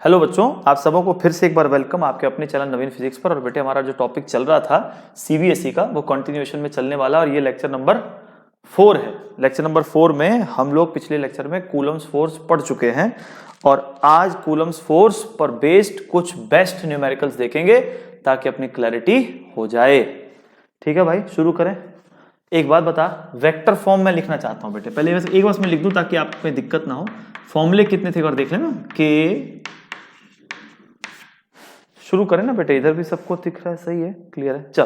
Hello बच्चों, आप सबको फिर से एक बार वेलकम आपके अपने चैनल नवीन फिजिक्स पर। और बेटे हमारा जो टॉपिक चल रहा था सीबीएसई का वो कंटिन्यूएशन में चलने वाला और ये लेक्चर नंबर 4 है। लेक्चर नंबर 4 में हम लोग पिछले लेक्चर में कूलम्स फोर्स पढ़ चुके हैं और आज कूलम्स फोर्स पर बेस्ड कुछ बेस्ट न्यूमेरिकल्स देखेंगे ताकि अपनी क्लैरिटी हो जाए। ठीक है भाई, शुरू करें। एक बात बता, वेक्टर फॉर्म में लिखना चाहता हूं बेटे, पहले एक बार मैं लिख दूं ताकि आपको दिक्कत ना हो। फॉर्मूले कितने थे एक बार देख लेना। के शुरू करें ना बेटे, इधर भी सबको दिख रहा है, सही है, क्लियर है। चल,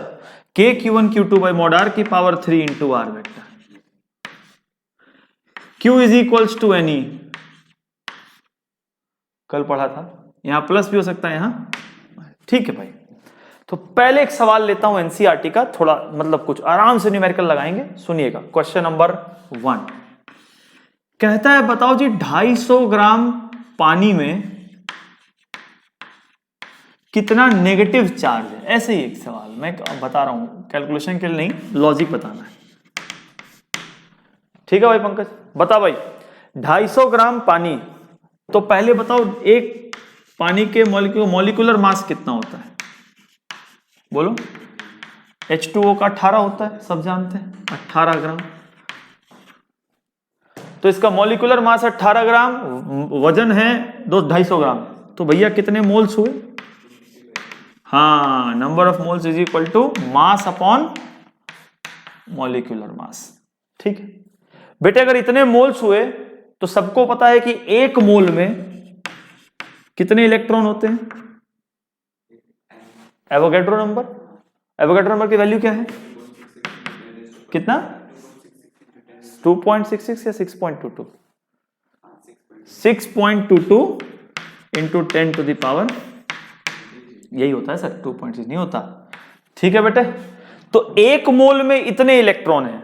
के Q1 Q2 by mod r की power 3 into r vector Q is equals to any, कल पढ़ा था, यहां प्लस भी हो सकता है यहां। ठीक है भाई, तो पहले एक सवाल लेता हूं एनसीईआरटी का, थोड़ा मतलब कुछ आराम से न्यूमेरिकल लगाएंगे। सुनिएगा, क्वेश्चन नंबर 1 कहता है बताओ जी 250 ग्राम पानी में कितना नेगेटिव चार्ज है। ऐसे ही एक सवाल मैं बता रहा हूं, कैलकुलेशन के लिए नहीं, लॉजिक बताना है। ठीक है भाई पंकज, बता भाई 250 ग्राम पानी, तो पहले बताओ एक पानी के मॉलिक्यूलर मास कितना होता है, बोलो। H2O का 18 होता है, सब जानते हैं, 18 ग्राम। तो इसका मॉलिक्यूलर मास 18 ग्राम, वजन है 250 ग्राम, तो भैया कितने मोल्स हुए? हाँ, number of moles is equal to mass upon molecular mass. ठीक है बेटे, अगर इतने मोल्स हुए तो सबको पता है कि एक मोल में कितने इलेक्ट्रॉन होते हैं? एवोगैड्रो नंबर, एवोगैड्रो नंबर की वैल्यू क्या है? कितना? 2.66 या 6.22? 6.22 इंटू 10 टू द पावर, यही होता है सर, 2.6 नहीं होता। ठीक है बेटे, तो एक मोल में इतने इलेक्ट्रॉन हैं,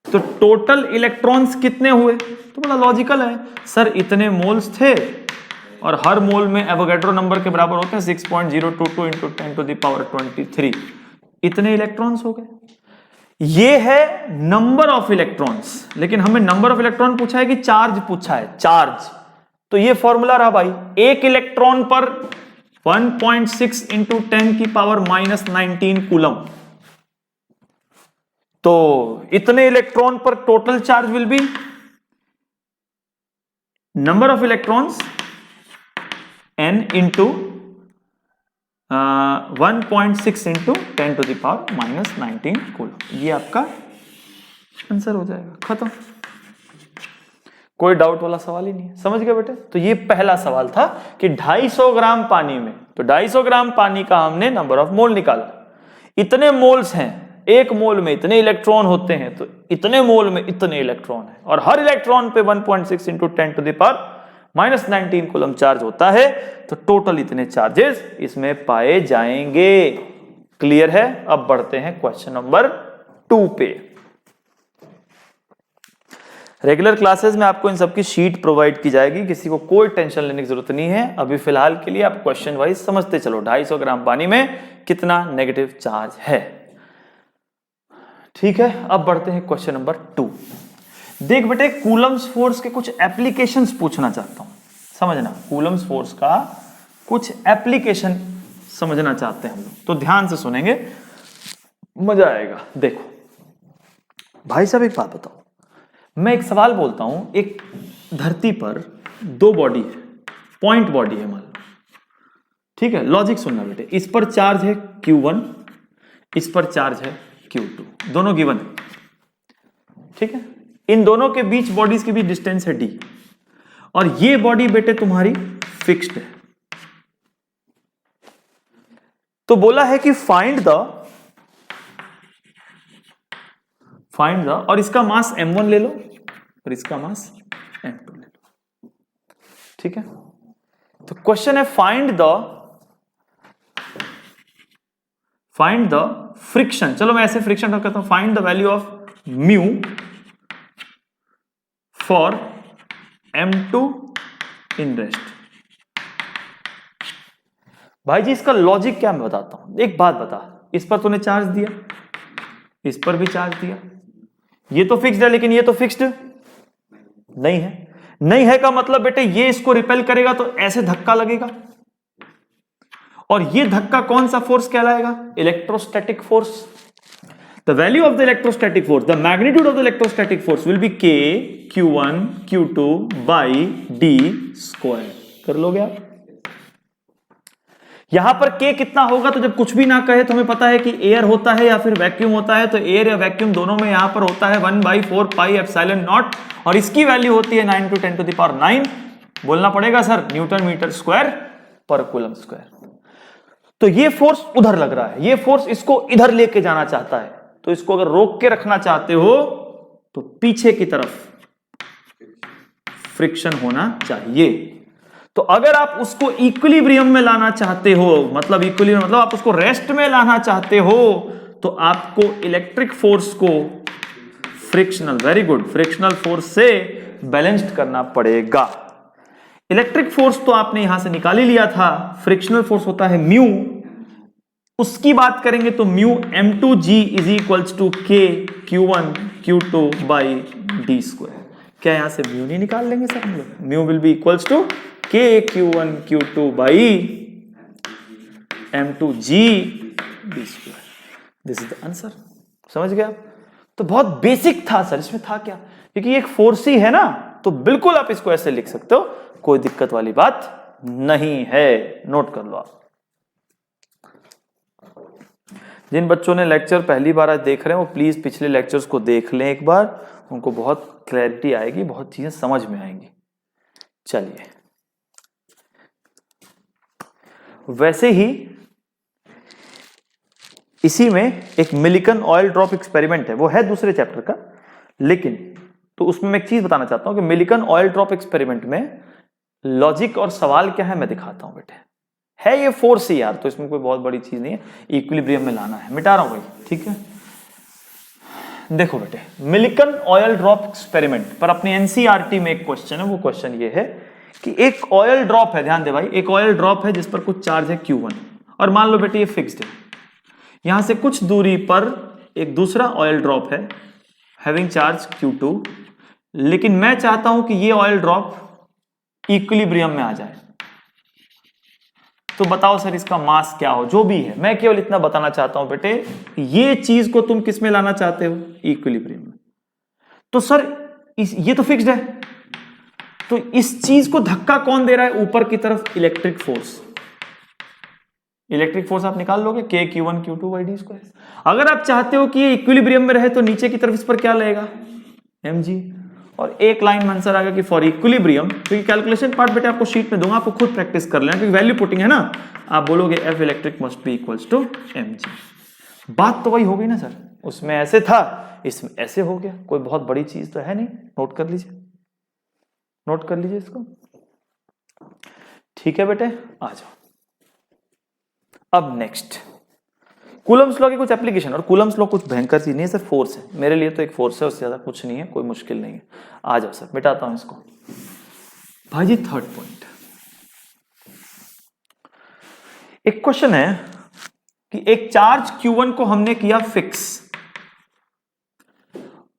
तो टोटल इलेक्ट्रॉन्स कितने हुए? तो बड़ा लॉजिकल है सर, इतने मोल्स थे और हर मोल में एवोगैड्रो नंबर के बराबर होते हैं 6.022 इंटू 10 टू द पावर 23, इतने इलेक्ट्रॉन्स हो गए। ये है नंबर ऑफ इलेक्ट्रॉन्स, लेकिन हमें नंबर ऑफ इलेक्ट्रॉन पूछा है कि चार्ज पूछा है, चार्ज। तो ये फॉर्मूला रहा भाई, एक इलेक्ट्रॉन पर 1.6 इंटू 10 की पावर -19 कूलम। तो इतने इलेक्ट्रॉन पर total charge will be number of electrons n into 1.6 into 10 to the power -19 coulomb. ये आपका आंसर हो जाएगा, खत्म। कोई डाउट वाला सवाल ही नहीं है, समझ गए बेटे। तो ये पहला सवाल था कि 250 ग्राम पानी में, तो 250 ग्राम पानी का हमने नंबर ऑफ मोल निकाला, इतने मोल्स हैं, एक मोल में इतने इलेक्ट्रॉन होते हैं, तो इतने मोल में इतने इलेक्ट्रॉन हैं और हर इलेक्ट्रॉन पे 1.6 into 10 to the power -19 coulomb charge होता है, तो टोटल इतने चार्जेस इसमें पाए जाएंगे। क्लियर है? अब बढ़ते हैं क्वेश्चन नंबर 2 पे। रेगुलर क्लासेस में आपको इन सबकी शीट प्रोवाइड की जाएगी, किसी को कोई टेंशन लेने की जरूरत नहीं है। अभी फिलहाल के लिए आप क्वेश्चन वाइज समझते चलो, 250 ग्राम पानी में कितना नेगेटिव चार्ज है। ठीक है, अब बढ़ते हैं क्वेश्चन नंबर 2। देख बेटे, कूलम्स फोर्स के कुछ एप्लीकेशंस पूछना चाहता हूं, समझना। कूलम्स फोर्स का कुछ एप्लीकेशन समझना चाहते हैं हम लोग, तो ध्यान से सुनेंगे, मजा आएगा। देखो भाई साहब, एक बात बताओ, मैं एक सवाल बोलता हूं, एक धरती पर 2 बॉडी है, पॉइंट बॉडी है मान लो, ठीक है। लॉजिक सुनना बेटे, इस पर चार्ज है Q1, इस पर चार्ज है Q2, दोनों गिवन है, ठीक है। इन दोनों के बीच बॉडीज के बीच डिस्टेंस है d, और ये बॉडी बेटे तुम्हारी फिक्स्ड है। तो बोला है कि फाइंड द, और इसका मास m1 ले लो और इसका मास m2 ले लो, ठीक है। तो क्वेश्चन है फाइंड द फ्रिक्शन। चलो मैं ऐसे फ्रिक्शन रख करता हूं, find the value of mu for m2 in rest. भाई जी इसका लॉजिक क्या मैं बताता हूं। एक बात बता, इस पर तूने चार्ज दिया, इस पर भी चार्ज दिया, ये तो फिक्स्ड है लेकिन ये तो फिक्स्ड नहीं है। नहीं है का मतलब बेटे ये इसको रिपेल करेगा तो ऐसे धक्का लगेगा, और ये धक्का कौन सा फोर्स कहलाएगा? Electrostatic force. The value of the electrostatic force, the magnitude of the electrostatic force will be K Q1 Q2 by D square। कर लोगे आप? यहां पर K कितना होगा? तो जब कुछ भी ना कहे तो हमें पता है कि एयर होता है या फिर वैक्यूम होता है, तो एयर या वैक्यूम दोनों में यहां पर होता है 1/4 पाई एप्सिलॉन नॉट, और इसकी वैल्यू होती है 9 × 10⁹ बोलना पड़ेगा सर, न्यूटन मीटर स्क्वायर पर कूलम स्क्वायर। तो ये फोर्स उधर लग रहा है, ये फोर्स इसको इधर लेके जाना चाहता है, तो इसको अगर रोक के रखना चाहते हो तो पीछे की तरफ फ्रिक्शन होना चाहिए। तो अगर आप उसको इक्विलिब्रियम में लाना चाहते हो, मतलब इक्विलिब्रियम मतलब आप उसको रेस्ट में लाना चाहते हो, तो आपको इलेक्ट्रिक फोर्स को frictional, very good, frictional force से बैलेंस्ड करना पड़ेगा। इलेक्ट्रिक फोर्स तो आपने यहां से निकाल ही लिया था, फ्रिक्शनल फोर्स होता है म्यू, उसकी बात करेंगे तो mu m2g is equals to k q1 q2 by D square. क्या यहां से म्यू नहीं निकाल लेंगे सर हम लोग? Mu will be equals to k q1 q2 by m2g D square. This is the answer. समझ गया? तो बहुत बेसिक था सर, इसमें था क्या? क्योंकि एक फोर्स ही है ना, तो बिल्कुल आप इसको ऐसे लिख सकते हो, कोई दिक्कत वाली बात नहीं है। नोट कर लो आप। जिन बच्चों ने लेक्चर पहली बार आज देख रहे हैं वो प्लीज पिछले लेक्चर्स को देख लें एक बार, उनको बहुत क्लैरिटी आएगी, बहुत चीजें समझ में आएंगी। चलिए, वैसे ही इसी में एक मिलिकन ऑयल ड्रॉप एक्सपेरिमेंट है, वो है दूसरे चैप्टर का, लेकिन तो उसमें मैं एक चीज बताना चाहता हूं कि मिलिकन ऑयल ड्रॉप एक्सपेरिमेंट में लॉजिक और सवाल क्या है मैं दिखाता हूं बेटे। है ये फोर्स ही यार, तो इसमें कोई बहुत बड़ी चीज नहीं है, इक्विलिब्रियम में लाना है, मिटा रहा हूं भाई, ठीक है। देखो बेटे, मिलिकन ऑयल ड्रॉप एक्सपेरिमेंट पर अपनी एनसीईआरटी में एक क्वेश्चन है, वो क्वेश्चन ये है कि एक ऑयल ड्रॉप है, ध्यान दे भाई, एक ऑयल ड्रॉप है जिस पर कुछ चार्ज है Q1, और मान लो बेटे ये फिक्स्ड है। यहां से कुछ दूरी पर एक दूसरा ऑयल ड्रॉप है हैविंग चार्ज Q2, लेकिन मैं चाहता हूं कि ये ऑयल ड्रॉप इक्विलिब्रियम में आ जाए। तो बताओ सर इसका मास क्या हो, जो भी है, मैं केवल इतना बताना चाहता हूं बेटे, ये चीज को तुम किस में लाना चाहते हो? इक्विलिब्रियम में। तो सर ये तो फिक्स्ड है, तो इस चीज को धक्का कौन दे रहा है? ऊपर की तरफ इलेक्ट्रिक फोर्स। इलेक्ट्रिक फोर्स आप निकाल लोगे, K Q1 Q2 by D square. अगर आप चाहते हो कि ये इक्विलिब्रियम में रहे तो नीचे की तरफ इस पर क्या लगेगा? mg। और एक लाइन आंसर आ गया कि फॉर इक्विलिब्रियम, क्योंकि कैलकुलेशन पार्ट बेटे आपको शीट में दूंगा, आपको खुद प्रैक्टिस कर लेना, क्योंकि वैल्यू पुटिंग है ना, आप बोलोगे F electric must be equals to mg। बात तो वही हो गई ना सर, उसमें ऐसे था, इसमें ऐसे हो गया, कोई बहुत बड़ी चीज तो है नहीं। नोट कर लीजिए, नोट कर लीजिए इसको, ठीक है बेटे। आ जाओ अब नेक्स्ट, कूलम्स लॉ की कुछ एप्लीकेशन। और कूलम्स लॉ कुछ भयंकर चीज नहीं है सर, फोर्स है, मेरे लिए तो एक फोर्स है, उससे ज्यादा कुछ नहीं है, कोई मुश्किल नहीं है। आ जाओ सर, मिटाता हूं इसको भाई जी। थर्ड पॉइंट, एक क्वेश्चन है कि एक चार्ज Q1 को हमने किया फिक्स,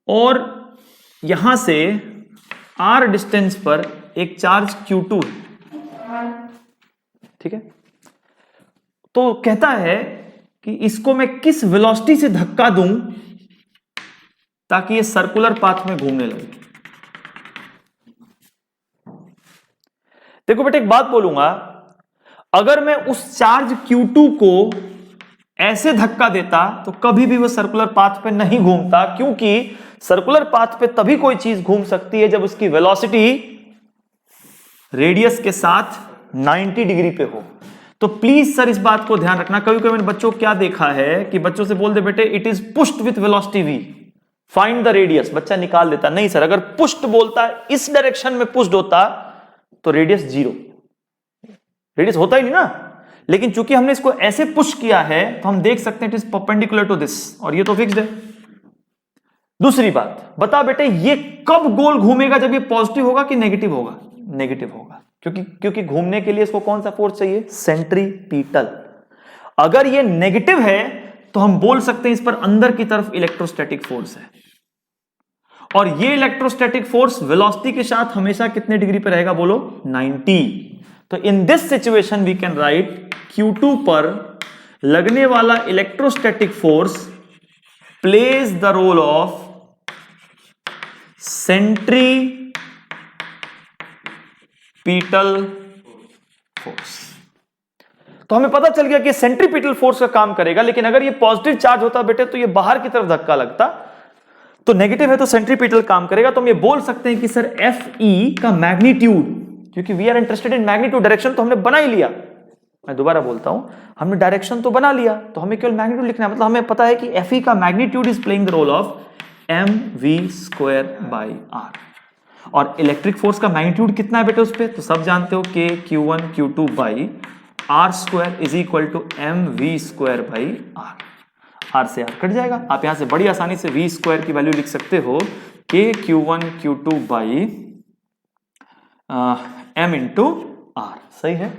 और यहां से R डिस्टेंस पर एक चार्ज Q2 है, ठीक है। तो कहता है कि इसको मैं किस वेलोसिटी से धक्का दूं ताकि ये सर्कुलर पाथ में घूमने लगे। देखो बेटे, एक बात बोलूंगा, अगर मैं उस चार्ज Q2 को ऐसे धक्का देता तो कभी भी वो सर्कुलर पाथ पे नहीं घूमता, क्योंकि सर्कुलर पाथ पे तभी कोई चीज घूम सकती है जब उसकी वेलोसिटी रेडियस के साथ 90 डिग्री पे हो। तो प्लीज सर इस बात को ध्यान रखना, कभी कभी मैंने बच्चों को क्या देखा है कि बच्चों से बोल दे बेटे it is pushed with velocity v, find the radius, बच्चा निकाल देता। नहीं सर, अगर पुश्ड बोलता है, इस डायरेक्शन में पुश्ड होता तो रेडियस 0, रेडियस होता ही नहीं ना। लेकिन चूंकि हमने इसको ऐसे पुश किया है तो हम देख सकते हैं it is perpendicular to this, और ये तो फिक्स्ड है। दूसरी बात बता बेटे, ये कब गोल घूमेगा? जब ये पॉजिटिव होगा कि नेगेटिव होगा? नेगेटिव होगा, क्योंकि घूमने के लिए इसको कौन सा फोर्स चाहिए? सेंट्रीपिटल। अगर ये नेगेटिव है तो हम बोल सकते हैं इस पर अंदर की तरफ इलेक्ट्रोस्टैटिक फोर्स है, और ये इलेक्ट्रोस्टैटिक फोर्स वेलोसिटी के साथ हमेशा कितने डिग्री पे रहेगा बोलो 90। तो in this situation we can write Q2 पर लगने वाला electrostatic force plays the role of centripetal force. तो हमें पता चल गया कि सेंट्रीपिटल फोर्स का काम करेगा, लेकिन अगर ये पॉजिटिव चार्ज होता बेटे तो ये बाहर की तरफ धक्का लगता, तो नेगेटिव है तो सेंट्रीपिटल काम करेगा। तो हम ये बोल सकते हैं कि सर Fe का मैग्नीट्यूड, क्योंकि we are interested in magnitude, direction तो हमने बना ही लिया, मैं दोबारा बोलता हूं, हमने डायरेक्शन तो बना लिया, तो हमें केवल मैग्नीट्यूड लिखना है। मतलब हमें पता है कि Fe का magnitude is playing the role of mv²/r। और इलेक्ट्रिक फोर्स का मैग्नीट्यूड कितना है बेटे उस पे, तो सब जानते हो K Q1 Q2/r² is equal to mv²/r। r से r कट जाएगा, आप यहां से बड़ी आसानी से v² की वैल्यू लिख सकते हो K Q1 Q2/m into r। सही है।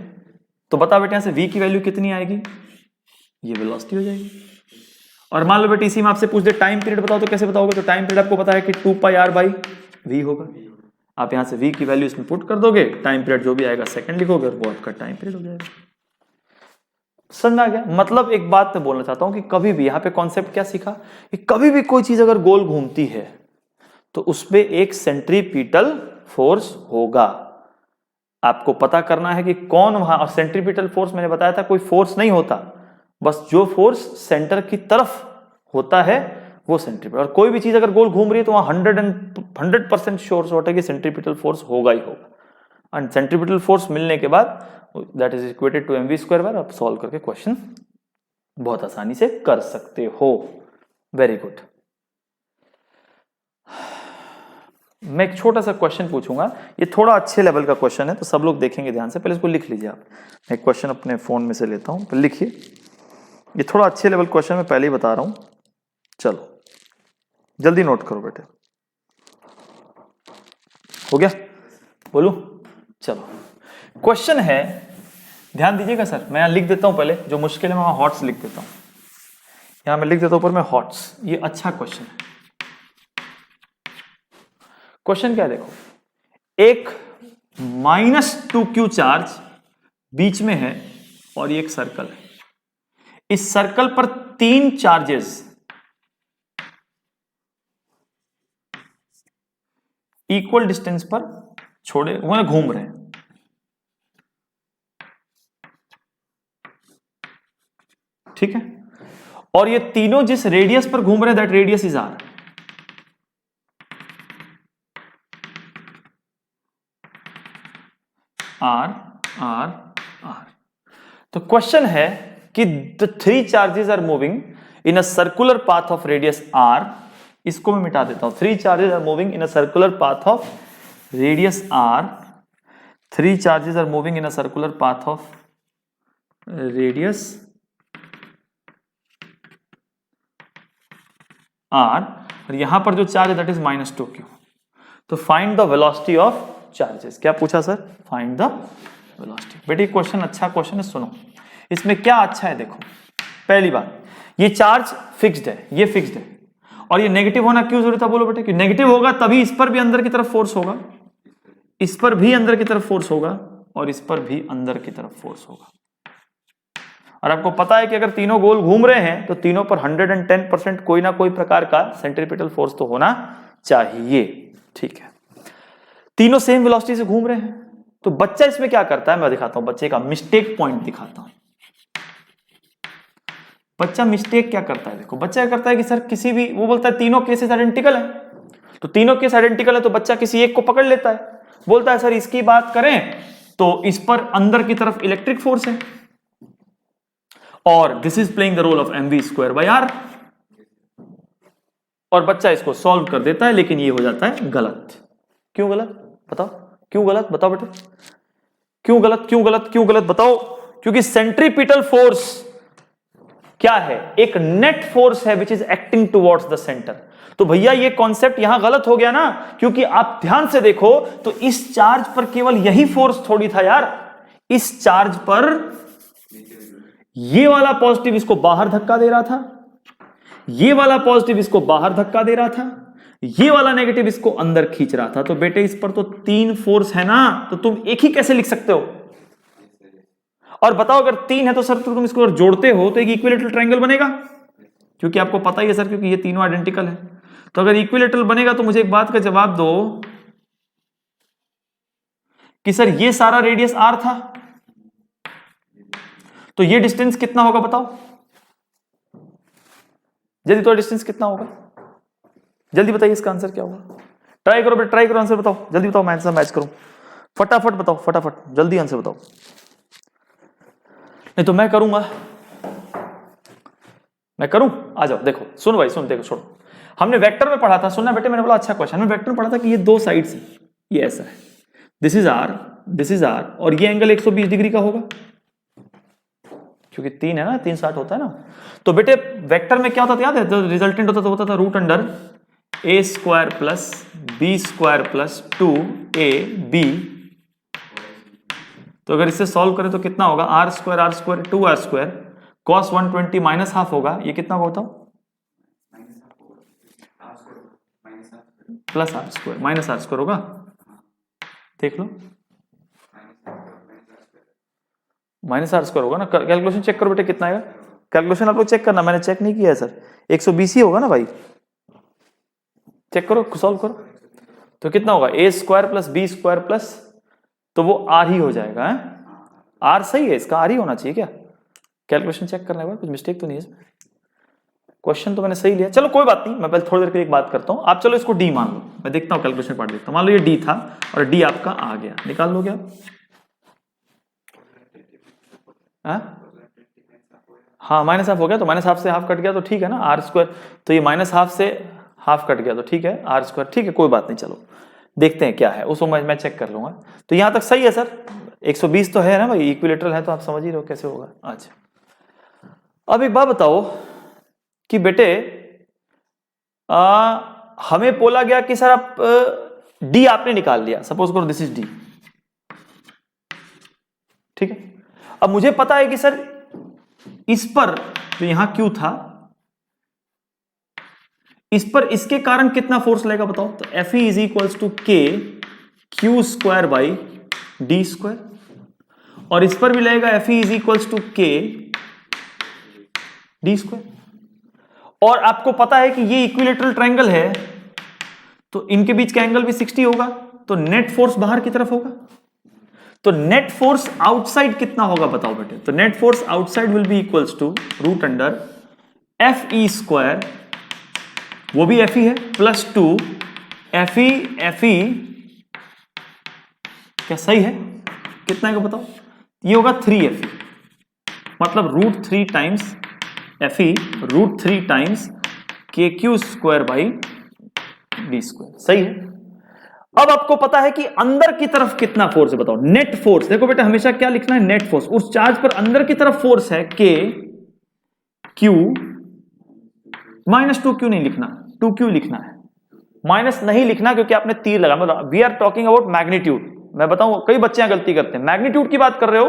तो बता बेटे यहां से v की वैल्यू कितनी आएगी, ये वेलोसिटी हो जाएगी। और मान लो बेटे इसी में आपसे पूछ दे टाइम पीरियड बताओ, तो कैसे बताओगे, तो टाइम पीरियड आपको पता है कि 2πr/v होगा। आप यहां से v की वैल्यू इसमें पुट कर दोगे, टाइम पीरियड जो भी आएगा सेकंड लिखोगे और वो आपका टाइम पीरियड हो जाएगा। समझ में आ गया। मतलब एक बात मैं बोलना चाहता हूं कि कभी भी यहां पे कॉन्सेप्ट क्या सीखा कि कभी भी कोई चीज अगर गोल घूमती है तो उसपे एक सेंट्रीपिटल फोर्स होगा। आपको पता करना है कि कौन वहां, और सेंट्रीपिटल फोर्स मैंने बताया था कोई फोर्स नहीं होता, बस जो फोर्स सेंटर की तरफ होता है वो सेंट्रीपिटल। और कोई भी चीज अगर गोल घूम रही है तो वहां 100% श्योर शॉट है कि सेंट्रीपिटल फोर्स होगा ही होगा। एंड सेंट्रीपिटल फोर्स मिलने के बाद that is equated to mv²/r। आप सॉल्व करके क्वेश्चन बहुत आसानी से कर सकते हो। Very good. मैं एक छोटा सा क्वेश्चन पूछूंगा, ये थोड़ा अच्छे लेवल का क्वेश्चन है तो सब लोग देखेंगे ध्यान से। पहले इसको लिख लीजिए आप, मैं एक क्वेश्चन अपने फोन में से लेता हूं, पहले लिखिए। ये थोड़ा अच्छे लेवल क्वेश्चन मैं पहले ही बता रहा हूं, चलो जल्दी नोट करो बेटे। हो गया, बोलूं? चलो क्वेश्चन है, ध्यान दीजिएगा सर। मैं यहां लिख देता हूं, पहले जो मुश्किल है मैं वहां हॉट्स लिख देता हूं, यहां मैं लिख देता हूं ऊपर में हॉट्स। ये अच्छा क्वेश्चन है। क्वेश्चन क्या है देखो, एक -2q चार्ज बीच में है और ये एक सर्कल है। इस सर्कल पर 3 चार्जेस इक्वल डिस्टेंस पर छोड़े हुए घूम रहे हैं। ठीक है, और ये तीनों जिस रेडियस पर घूम रहे हैं that radius is r। r। तो क्वेश्चन है कि the 3 charges are moving in a circular path of radius r। इसको मैं मिटा देता हूं। 3 charges are moving in a circular path of radius r। 3 charges are moving in a circular path of radius r, और यहां पर जो charge है दैट इज -2q। तो find the velocity of charges. क्या पूछा सर? Find the velocity. बेटे question अच्छा क्वेश्चन है, सुनो। इसमें क्या अच्छा है देखो, पहली बात ये चार्ज फिक्स्ड है, ये फिक्स्ड है, और ये नेगेटिव होना क्यों जरूरी था बोलो बेटे? कि नेगेटिव होगा तभी इस पर भी अंदर की तरफ फोर्स होगा, इस पर भी अंदर की तरफ फोर्स होगा, और इस पर भी अंदर की तरफ फोर्स होगा। और आपको पता है कि अगर तीनों गोल घूम रहे हैं तो तीनों पर 110% कोई ना कोई प्रकार का सेंट्रीपिटल फोर्स तो होना चाहिए। ठीक है, तीनों सेम वेलोसिटी से घूम रहे हैं। तो बच्चा इसमें क्या करता है मैं दिखाता हूं, बच्चे का मिस्टेक पॉइंट दिखाता हूं। बच्चा मिस्टेक क्या करता है देखो, बच्चा क्या करता है कि सर किसी भी, वो बोलता है तीनों केसेस आइडेंटिकल है, तो तीनों केस आइडेंटिकल है तो बच्चा किसी एक को पकड़ लेता है, बोलता है सर इसकी बात करें तो इस पर अंदर की तरफ इलेक्ट्रिक फोर्स है और this is playing the role of mv²/r, और बच्चा इसको सॉल्व कर देता है, लेकिन ये हो जाता है गलत। क्यों गलत बताओ? क्यों गलत बताओ बेटे? क्यों गलत? क्यों गलत? क्यों गलत बताओ? क्योंकि सेंट्रीपिटल फोर्स क्या है? एक नेट फोर्स है which is acting towards the centre. तो भैया ये कॉन्सेप्ट यहां गलत हो गया ना, क्योंकि आप ध्यान से देखो तो इस चार्ज पर केवल यही फोर्स थोड़ी था यार। इस चार्ज पर ये वाला पॉजिटिव इसको बाहर धक्का दे रहा था, ये वाला पॉजिटिव इसको बाहर धक्का दे रहा था, ये वाला नेगेटिव इसको अंदर खींच रहा था, तो बेटे इस पर तो 3 फोर्स है ना, तो तुम एक ही कैसे लिख सकते हो? और बताओ अगर 3 है तो सर तुम इसको अगर जोड़ते हो तो एक इक्विलेटरल ट्रायंगल बनेगा, क्योंकि आपको पता ही है सर, क्योंकि ये तीनों आइडेंटिकल है। तो अगर इक्विलेटरल बनेगा तो मुझे एक बात का जवाब दो कि सर ये सारा रेडियस r था, तो ये डिस्टेंस कितना होगा बताओ जल्दी, तो डिस्टेंस कितना होगा जल्दी बताइए, इसका आंसर क्या होगा? ट्राई करो बेटा, ट्राई करो, आंसर बताओ जल्दी, बताओ मैं आंसर मैच करूं, फटाफट बताओ, फटाफट जल्दी आंसर बताओ, नहीं तो मैं करूंगा, मैं करूं, आ जाओ, देखो सुन भाई सुन, देखो छोड़ो, हमने वेक्टर में पढ़ा था, सुनना बेटे, मैंने बोला अच्छा क्वेश्चन, हमने वेक्टर में पढ़ा था कि ये दो साइड्स हैं, ये ऐसा है, दिस इज r, और ये एंगल 120 डिग्री का होगा, क्योंकि 3 है ना, 3 60 होता है ना। तो बेटे वेक्टर में क्या होता था याद है, जो रिजल्टेंट होता था root under a square plus b square plus 2ab। तो अगर इससे सॉल्व करें तो कितना होगा, r square 2r square cos 120 minus half होगा, ये कितना होता plus r square minus r square होगा, देख लो माइनस r स्क्वायर होगा ना। कैलकुलेशन चेक करो बेटे कितना आएगा, कैलकुलेशन आप लोग चेक करना, मैंने चेक नहीं किया है सर, 120 ही होगा ना भाई, चेक करो सॉल्व करो, तो कितना होगा a square plus b square plus, तो वो r ही हो जाएगा है? r सही है, इसका r ही होना चाहिए क्या? कैलकुलेशन चेक करने के बाद कुछ मिस्टेक तो नहीं है इसमें, क्वेश्चन तो मैंने सही लिया, चलो कोई बात नहीं, मैं पहले थोड़ी देर के लिए एक बात करता हूं, आप चलो इसको d मान लो, मैं देखता हूं कैलकुलेशन पार्ट देखता हूं, मान लो ये d था और d आपका आ गया, निकाल लो क्या? हाँ माइनस हाफ हो गया, तो माइनस हाफ से हाफ कट गया तो ठीक है ना, r स्क्वायर, तो ये माइनस हाफ से हाफ कट गया तो ठीक है, r स्क्वायर, ठीक है कोई बात नहीं, चलो देखते हैं क्या है, उसको मैं चेक कर लूंगा। तो यहां तक सही है सर, 120 तो है ना भाई, इक्विलेटरल है तो आप समझ ही रहो कैसे होगा। अच्छा अब एक बात बताओ कि बेटे हमें बोला गया कि सर आप d आपने निकाल लिया, सपोज करो दिस इज d, ठीक है, अब मुझे पता है कि सर इस पर तो यहां q था, इस पर इसके कारण कितना फोर्स लगेगा बताओ, तो Fe is equals to k q square by D square, और इस पर भी लगेगा Fe is equals to k D square, और आपको पता है कि ये इक्विलेटरल ट्रायंगल है तो इनके बीच का एंगल भी 60 होगा, तो नेट फोर्स बाहर की तरफ होगा, तो नेट फोर्स आउटसाइड कितना होगा बताओ बेटे, तो net force outside will be equals to root under Fe square, वो भी Fe है, प्लस 2 Fe क्या सही है, कितना है बताओ, ये होगा 3Fe, मतलब root 3 times Fe root 3 times KQ square by D square, सही है। अब आपको पता है कि अंदर की तरफ कितना फोर्स है बताओ, नेट फोर्स, देखो बेटा हमेशा क्या लिखना है, नेट फोर्स, उस चार्ज पर अंदर की तरफ फोर्स है K Q, माइनस 2Q नहीं लिखना, 2Q लिखना है, माइनस नहीं लिखना क्योंकि आपने तीर लगा, मतलब we are talking about magnitude. मैं बताऊं कई बच्चे यहां गलती करते हैं, मैग्नीट्यूड की बात कर रहे हो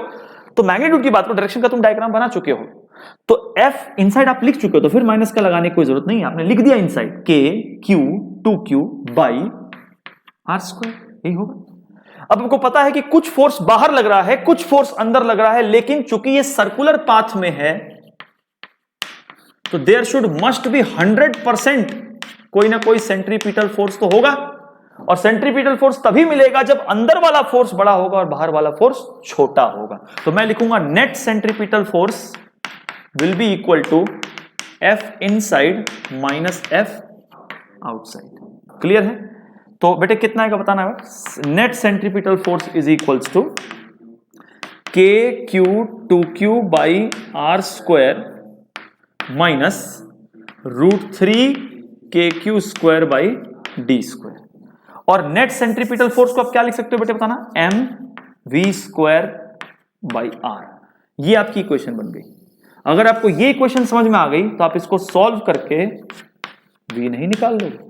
तो मैग्नीट्यूड की बात करो, डायरेक्शन का तुम डायग्राम बना चुके हो, तो F इनसाइड आप लिख चुके हो, तो फिर माइनस का लगाने की कोई जरूरत नहीं है, आपने लिख दिया inside K Q 2Q by R square, यही होगा। अब आपको पता है कि कुछ फोर्स बाहर लग रहा है, कुछ फोर्स अंदर लग रहा है, लेकिन चूंकि ये सर्कुलर पाथ में है तो देयर शुड मस्ट बी 100% कोई ना कोई सेंट्रीपिटल फोर्स तो होगा, और सेंट्रीपिटल फोर्स तभी मिलेगा जब अंदर वाला फोर्स बड़ा होगा और बाहर वाला फोर्स छोटा होगा। तो मैं लिखूंगा net centripetal force will be equal to F inside minus F outside. Clear है? तो बेटे कितना आएगा बताना है, net centripetal force is equals to K Q 2Q by R square minus root 3 KQ square by D square, और net centripetal force को आप क्या लिख सकते हो बेटे बताना, M V square by R। ये आपकी इक्वेशन बन गई। अगर आपको ये इक्वेशन समझ में आ गई तो आप इसको सॉल्व करके V नहीं निकाल लोगे।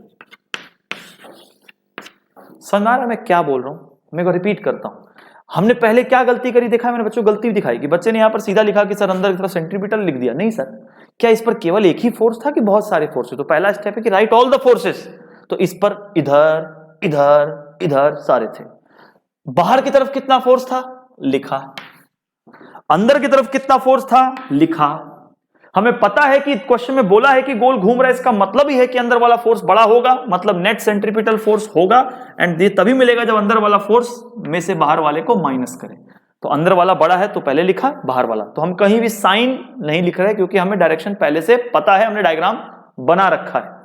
समझ आ रहा है मैं क्या बोल रहा हूं? मैं को रिपीट करता हूं, हमने पहले क्या गलती करी देखा है, मैंने बच्चों गलती भी दिखाई कि बच्चे ने यहां पर सीधा लिखा कि सर अंदर की तरफ सेंट्रीपिटल लिख दिया। नहीं सर, क्या इस पर केवल एक ही फोर्स था कि बहुत सारे फोर्स थे? तो पहला स्टेप है कि राइट ऑल द फोर्सेस, तो इस पर इधर इधर इधर सारे थे। बाहर की तरफ कितना फोर्स था लिखा, अंदर की तरफ कितना फोर्स था लिखा। हमें पता है कि क्वेश्चन में बोला है कि गोल घूम रहा है, इसका मतलब ही है कि अंदर वाला फोर्स बड़ा होगा, मतलब नेट सेंट्रीपिटल फोर्स होगा, एंड ये तभी मिलेगा जब अंदर वाला फोर्स में से बाहर वाले को माइनस करें। तो अंदर वाला बड़ा है तो पहले लिखा, बाहर वाला, तो हम कहीं भी साइन नहीं लिख रहे क्योंकि हमें डायरेक्शन पहले से पता है, हमने डायग्राम बना रखा है।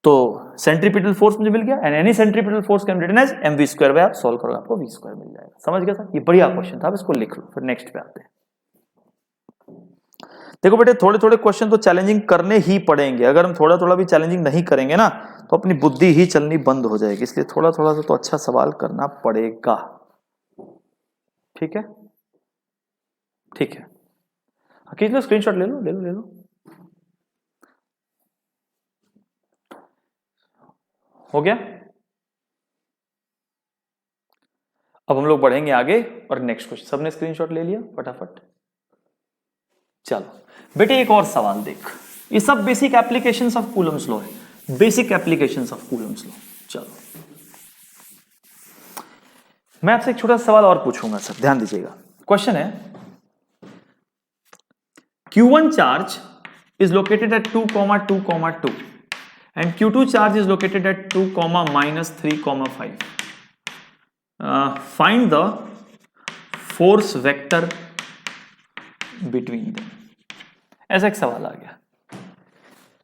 तो सेंट्रीपिटल फोर्स मुझे मिल गया, and any centripetal force can be written as mv square by, आप सॉल्व करोगे आपको v स्क्वायर मिल जाएगा। समझ गया सर, ये बढ़िया क्वेश्चन था, अब इसको लिख लो, फिर नेक्स्ट पे आते हैं। देखो बेटे थोड़े थोड़े क्वेश्चन तो चैलेंजिंग करने ही पड़ेंगे, अगर हम थोड़ा थोड़ा भी चैलेंजिंग नहीं करेंगे ना तो अपनी बुद्धि ही चलनी बंद हो जाएगी, इसलिए थोड़ा थोड़ा सा तो अच्छा सवाल करना पड़ेगा। ठीक है, ठीक है, खींच लो, स्क्रीनशॉट ले लो, ले लो, ले लो। हो गया। अब हम लोग बढ़ेंगे आगे और नेक्स्ट क्वेश्चन, सबने स्क्रीनशॉट ले लिया फटाफट। चलो बेटे एक और सवाल देख, ये सब basic applications of Coulomb's law है, basic applications of Coulomb's law. चलो मैं आपसे एक छोटा सा सवाल और पूछूंगा सर, ध्यान दीजिएगा। क्वेश्चन है Q1 charge is located at 2, 2, 2 and Q2 charge is located at 2, -3, 5. Find the force vector between them. ऐसा एक सवाल आ गया,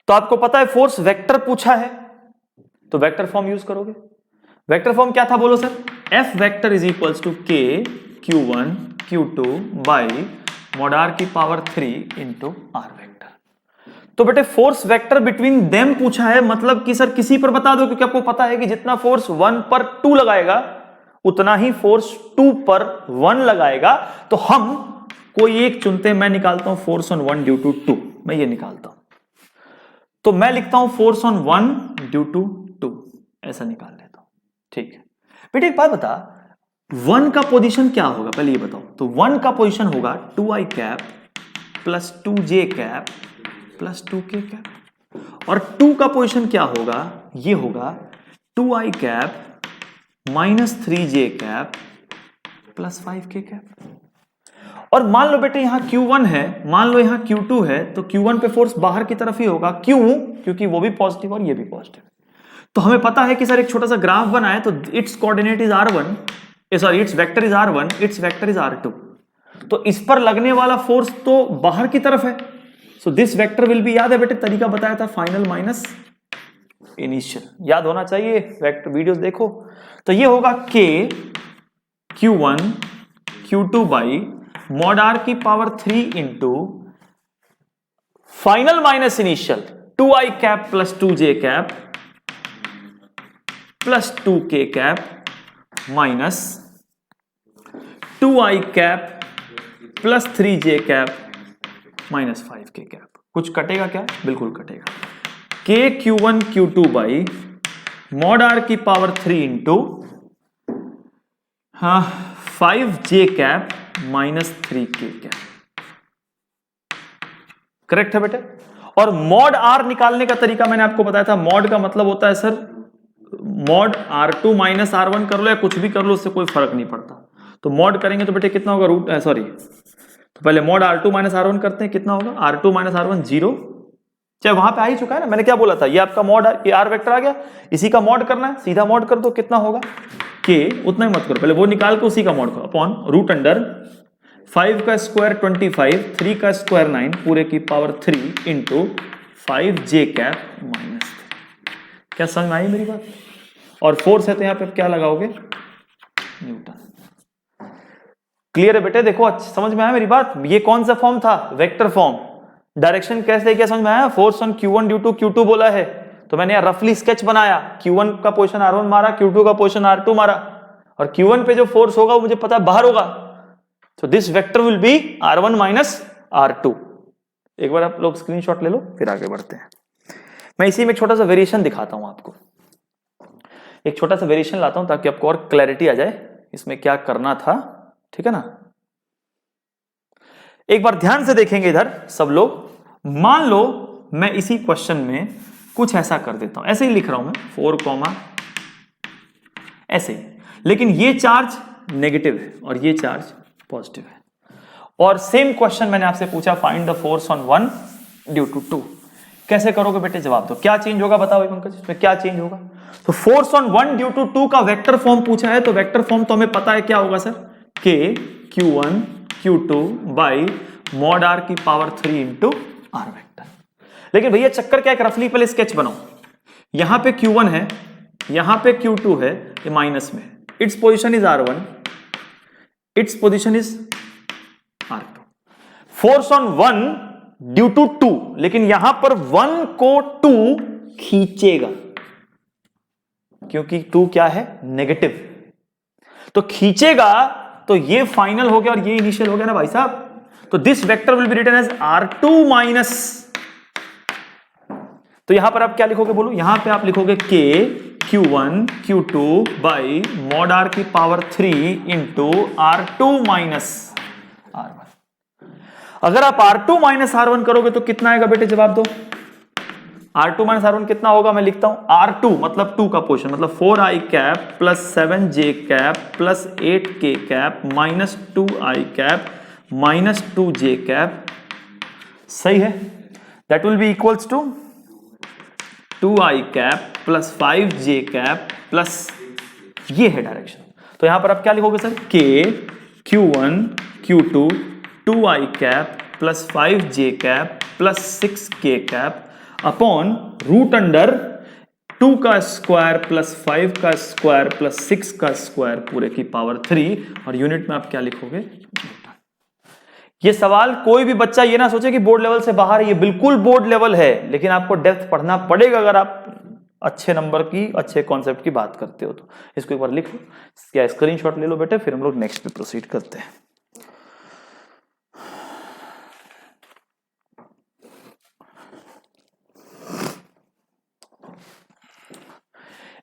तो आपको पता है फोर्स वेक्टर पूछा है, तो वेक्टर फॉर्म यूज करोगे। वेक्टर फॉर्म क्या था बोलो sir, F vector is equals to K Q1 Q2 by mod r की पावर 3 इंटू r वेक्टर। तो बेटे फोर्स वेक्टर बिटवीन देम पूछा है, मतलब कि सर किसी पर बता दो, क्योंकि आपको पता है कि जितना फोर्स 1 पर 2 लगाएगा उतना ही फोर्स 2 पर 1 लगाएगा। तो हम कोई एक चुनते हैं, मैं निकालता हूं फोर्स ऑन 1 ड्यू टू 2, मैं ये निकालता हूं, तो मैं लिखता हूं फोर्स ऑन 1 ड्यू टू 2, ऐसा निकाल लेता हूं। ठीक है बेटे एक बात बता, 1 का पोजीशन क्या होगा पहले ये बताओ। तो 1 का पोजीशन होगा 2i cap plus 2j cap plus 2k cap, और 2 का पोजीशन क्या होगा, ये होगा 2i cap minus 3j cap plus 5k cap. और मान लो बेटे यहां Q1 है, मान लो यहां Q2 है, तो Q1 पे फोर्स बाहर की तरफ ही होगा, क्यों, क्योंकि वो भी पॉजिटिव और ये भी पॉजिटिव। तो हमें पता है कि सर एक छोटा सा ग्राफ बनाए, तो it's coordinate is r1, sorry it's vector is r1, it's vector is r2, तो इस पर लगने वाला फोर्स तो बाहर की तरफ है, so this vector will B, याद है बेटे तरीका बताया था, फाइनल माइनस इनिशियल, याद होना चाहिए, वेक्टर वीडियोस देखो। तो ये होगा k Q1 Q2 by mod r की power 3 into final minus initial 2i cap plus 2j cap plus 2k cap minus 2i cap plus 3j cap minus 5k cap. कुछ कटेगा क्या, बिल्कुल कटेगा। k Q1 Q2 by mod r की power 3 into 5j cap minus 3k cap, correct है बेटे। और mod r निकालने का तरीका मैंने आपको बताया था, मॉड का मतलब होता है sir mod r2 minus r1 कर लो या कुछ भी कर लो, उससे कोई फर्क नहीं पड़ता। तो मॉड करेंगे तो बेटे कितना होगा, रूट सॉरी, तो पहले मॉड r2 माइनस r1 करते हैं, कितना होगा r2 माइनस r1 0, चाहे वहां पे आ ही चुका है ना, मैंने क्या बोला था, ये आपका मॉड, ये r वेक्टर आ गया, इसी का मॉड करना है, सीधा मॉड कर दो, कितना होगा k, उतना ही मत करो, पहले वो निकाल के उसी का मॉड करो, अपॉन रूट अंडर 5 का स्क्वायर 25, 3 का स्क्वायर 9 पूरे की power 3 into 5j cap minus 3। क्या समझ में आई मेरी बात। और फोर्स है तो यहां पे क्या लगाओगे, न्यूटन। क्लियर है बेटे, देखो समझ में आया मेरी बात। ये कौन सा फॉर्म था, वेक्टर फॉर्म। डायरेक्शन कैसे, क्या समझ में आया, force on Q1 due to Q2 बोला है, तो मैंने यहां रफली स्केच बनाया, Q1 का पोजीशन R1 मारा, Q2 का पोजीशन R2 मारा, और Q1 पे जो फोर्स होगा वो मुझे पता है बाहर होगा, तो this vector will B R1 minus R2। एक बार आप लोग स्क्रीनशॉट ले लो, फिर आगे बढ़ते हैं। मैं इसी में एक छोटा सा वेरिएशन दिखाता हूं आपको, एक छोटा सा वेरिएशन लाता हूं ताकि आपको और क्लैरिटी आ जाए इसमें क्या करना था, ठीक है ना। एक बार ध्यान से देखेंगे इधर सब लोग। मान लो मैं इसी क्वेश्चन में कुछ ऐसा कर देता हूं, ऐसे ही लिख रहा हूं मैं 4, ऐसे ही, लेकिन ये चार्ज नेगेटिव है और ये चार्ज पॉजिटिव है। और सेम क्वेश्चन मैंने आपसे पूछा, find the force on 1 due to 2। कैसे करोगे बेटे, जवाब दो। क्या चेंज होगा बताओ पंकज, इसमें क्या चेंज होगा? तो फोर्स ऑन 1 ड्यू टू 2 का वेक्टर फॉर्म पूछा है, तो वेक्टर फॉर्म तो हमें पता है क्या होगा sir, K Q1 Q2 by mod R की पावर 3 इंटू R वेक्टर। लेकिन भैया चक्कर क्या है, रफली पहले स्केच बनाओ। यहां पे Q1 है, यहां पे Q2 है, ये माइनस में, its position is R1, its position is R2। Force on 1 due to 2, लेकिन यहां पर 1 को 2 खींचेगा, क्योंकि 2 क्या है, नेगेटिव, तो खींचेगा, तो ये फाइनल हो गया और ये इनिशियल हो गया ना भाई साहब। तो this vector will be written as R2 minus, तो यहां पर आप क्या लिखोगे बोलो, यहां पे आप लिखोगे K Q1 Q2 by mod R की power 3 into R2 minus R1। अगर आप R2 माइनस R1 करोगे तो कितना आएगा बेटे, जवाब दो। R2 माइनस R1 कितना होगा, मैं लिखता हूं R2 मतलब 2 का पोर्शन, मतलब 4i cap plus 7j cap plus 8k cap minus 2i cap minus 2j cap, सही है। That will be equals to 2i cap plus 5j cap plus, ये है डायरेक्शन। तो यहां पर आप क्या लिखोगे sir, K Q1 Q2 2i cap plus 5j cap plus 6k cap upon root under 2 का स्क्वायर प्लस 5 का स्क्वायर प्लस 6 का स्क्वायर पूरे की पावर 3, और यूनिट में आप क्या लिखोगे। ये सवाल कोई भी बच्चा ये ना सोचे कि बोर्ड लेवल से बाहर है, ये बिल्कुल बोर्ड लेवल है, लेकिन आपको डेप्थ पढ़ना पड़ेगा अगर आप अच्छे नंबर की, अच्छे कॉन्सेप्ट की बात करते हो तो। इसको एक बार लिख लो, क्या स्क्रीनशॉट ले लो बेटे, फिर हम लोग नेक्स्ट पे प्रोसीड करते हैं।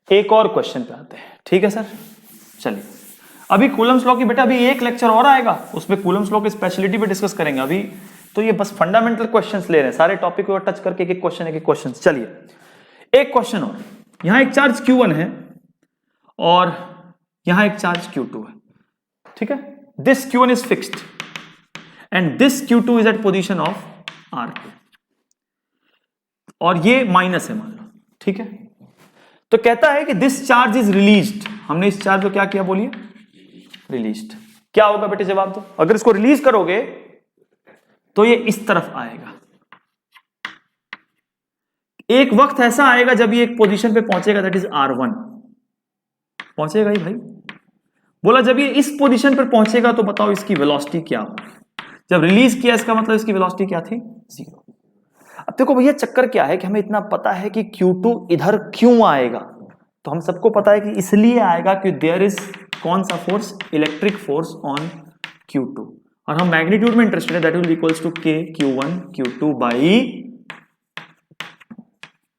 एक और क्वेश्चन पे आते हैं, ठीक है सर। चलिए, अभी कूलम्स लॉ की बेटा अभी एक लेक्चर और आएगा, उसमें कूलम्स लॉ की स्पेशलिटी पे डिस्कस करेंगे। अभी तो ये बस फंडामेंटल क्वेश्चंस ले रहे हैं, सारे टॉपिक को टच करके एक एक क्वेश्चन। चलिए एक क्वेश्चन और, यहां एक चार्ज Q1 है और यहां एक चार्ज Q2 है, ठीक है। This Q1 is fixed and this Q2 is at position of R2, और ये माइनस है मान लो, ठीक है। तो कहता है कि दिस चार्ज इज रिलीज्ड, हमने इस चार्ज को क्या किया बोलिए, रिलीज्ड। क्या होगा बेटे, जवाब दो। अगर इसको रिलीज करोगे तो ये इस तरफ आएगा। एक वक्त ऐसा आएगा जब ये एक पोजीशन पे पहुंचेगा, दैट इज R1, पहुंचेगा ही भाई। बोला जब ये इस पोजीशन पर पहुंचेगा तो बताओ इसकी वेलोसिटी क्या होगी। जब रिलीज किया इसका मतलब इसकी वेलोसिटी क्या थी, 0। अब देखो भैया चक्कर क्या है कि हमें इतना पता है कि Q2 इधर क्यों आएगा, तो हम सबको पता है कि इसलिए आएगा कि देयर इज कौन सा force, electric force on Q2, और हम मैग्नीट्यूड में इंटरेस्टेड है, that will be equals to K Q1 Q2 by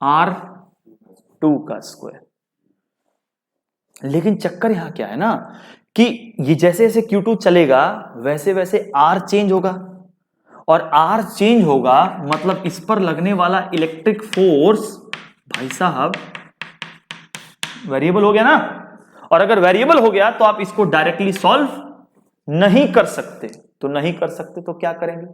R2 का स्क्वायर। लेकिन चक्कर यहां क्या है ना कि ये जैसे जैसे Q2 चलेगा वैसे वैसे R चेंज होगा, और R चेंज होगा मतलब इस पर लगने वाला इलेक्ट्रिक फोर्स भाई साहब वेरिएबल हो गया ना। और अगर वेरिएबल हो गया तो आप इसको डायरेक्टली सॉल्व नहीं कर सकते, तो नहीं कर सकते तो क्या करेंगे,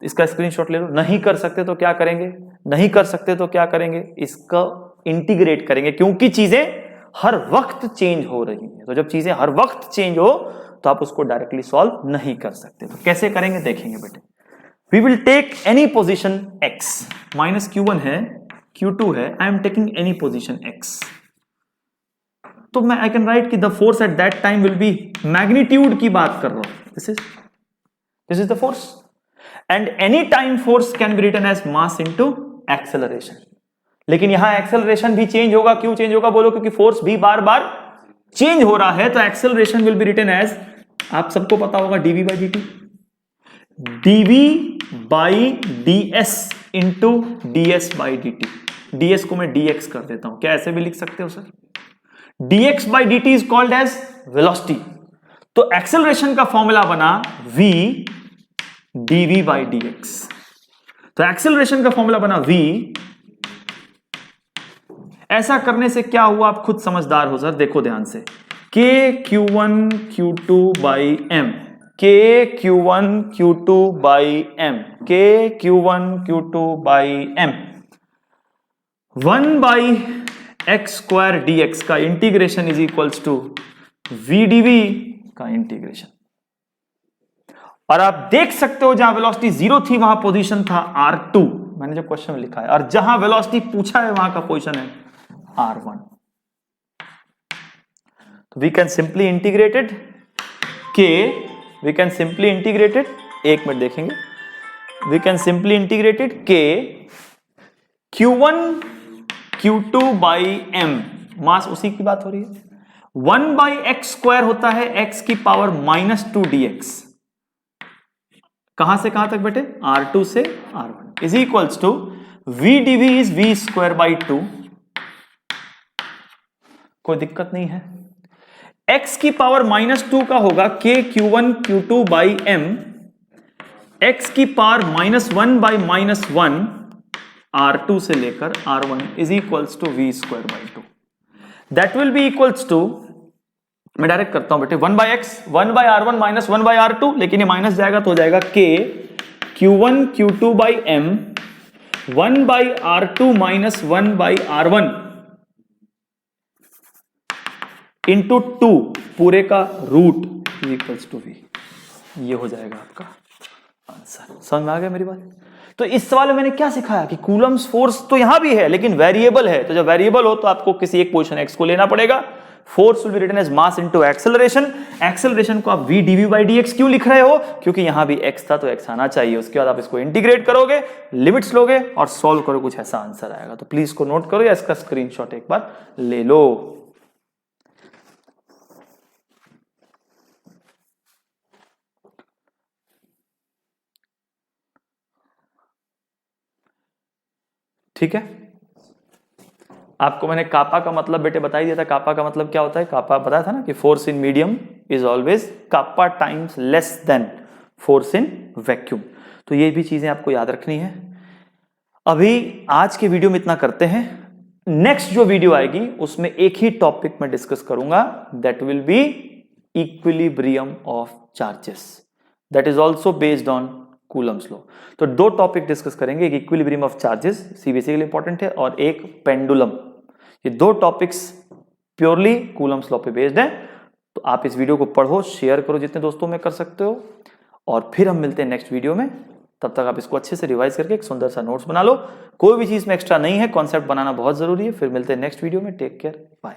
इसका स्क्रीनशॉट ले लो। नहीं कर सकते तो क्या करेंगे, नहीं कर सकते तो क्या करेंगे, इसका इंटीग्रेट करेंगे, क्योंकि चीजें हर वक्त चेंज हो रही है। तो जब चीजें हर वक्त चेंज हो तो आप उसको डायरेक्टली सॉल्व नहीं कर सकते। तो कैसे करेंगे देखेंगे बेटे। We will take any position x, minus Q1 है, Q2 है, I am taking any position x, तो मैं आई कैन राइट कि the force at that time will be, magnitude की बात कर रहा हूं, this is the force, and any time force can be written as mass into acceleration. लेकिन यहां एक्सेलरेशन भी चेंज होगा, क्यों चेंज होगा बोलो, क्योंकि फोर्स भी बार बार चेंज हो रहा है, तो acceleration will be written as, आप सबको पता होगा dv by dt, dv by ds into ds by dt। ds को मैं dx कर देता हूं, क्या ऐसे भी लिख सकते हो सर, dx बाई dt is called as velocity. तो एक्सेलरेशन का फॉर्मूला बना v dv बाई dx, तो एक्सेलरेशन का फॉर्मूला बना v ऐसा करने से क्या हुआ, आप खुद समझदार हो सर, देखो ध्यान से, के Q1 Q2 बाई एम, के Q1 Q2 बाई एम, के Q1 Q2 by M, 1 by x square d x का integration is equals to v d v का इंटीग्रेशन। और आप देख सकते हो जहां वेलोसिटी 0 थी वहां पोजीशन था R2, मैंने जो क्वेश्चन में लिखा है, और जहां वेलोसिटी पूछा है वहां का पोजीशन है R1। तो वी कैन सिंपली इंटीग्रेटेड के, वी कैन सिंपली इंटीग्रेटेड, एक मिनट देखेंगे, वी कैन सिंपली इंटीग्रेटेड के Q1 Q2 बाई एम, मास उसी की बात हो रही है, 1 बाई एक्स स्क्वायर होता है x की पावर -2 dx, कहां से कहां तक बेटे, R2 से R1 is equals to v d v is v square by 2, कोई दिक्कत नहीं है। x की पावर -2 का होगा k Q1 Q2 by m, x की पावर -1 बाई -1 R2 से लेकर R1 is equals to v square by 2, that will be equals to, मैं डायरेक्ट करता हूं बेटे, 1 by x, 1 by R1 minus 1 by R2, लेकिन ये माइनस जाएगा तो हो जाएगा k Q1 Q2 by M, 1 by R2 minus 1 by R1 into 2 पूरे का रूट इक्वल्स टू वी, ये हो जाएगा आपका आंसर। समझ में आ गया मेरी बात? तो इस सवाल में मैंने क्या सिखाया कि कूलम्स फोर्स तो यहां भी है लेकिन वेरिएबल है, तो जब वेरिएबल हो तो आपको किसी एक पोजीशन x को लेना पड़ेगा। Force will be written as mass into acceleration, acceleration को आप v dv by dx क्यों लिख रहे हो, क्योंकि यहां भी x था तो x आना चाहिए। उसके बाद आप इसको इंटीग्रेट करोगे, लिमिट्स लोगे और सॉल्व करो, कुछ ऐसा आंसर आएगा। तो प्लीज को नोट करो या इसका स्क्रीनशॉट एक बार ले लो। ठीक है, आपको मैंने कापा का मतलब बेटे बता ही दिया था। कापा का मतलब क्या होता है, कापा बताया था ना कि force in medium is always kappa times less than force in vacuum. तो ये भी चीजें आपको याद रखनी है। अभी आज के वीडियो में इतना करते हैं, नेक्स्ट जो वीडियो आएगी उसमें एक ही टॉपिक में डिस्कस करूंगा, that will B equilibrium of charges, that is also based on Coulomb's law. तो दो टॉपिक डिस्कस करेंगे, एक इक्विलिब्रियम ऑफ चार्जेस, सीबीएसई के लिए इंपॉर्टेंट है, और एक पेंडुलम। ये दो टॉपिक्स प्योरली कूलम्स लॉ पे बेस्ड है। तो आप इस वीडियो को पढ़ो, शेयर करो जितने दोस्तों में कर सकते हो, और फिर हम मिलते हैं नेक्स्ट वीडियो में। तब तक आप इसको अच्छे से रिवाइज करके एक सुंदर सा नोट्स बना लो। कोई भी चीज में एक्स्ट्रा नहीं है, कॉन्सेप्ट बनाना बहुत जरूरी है। फिर मिलते हैं नेक्स्ट वीडियो में। Take care, bye.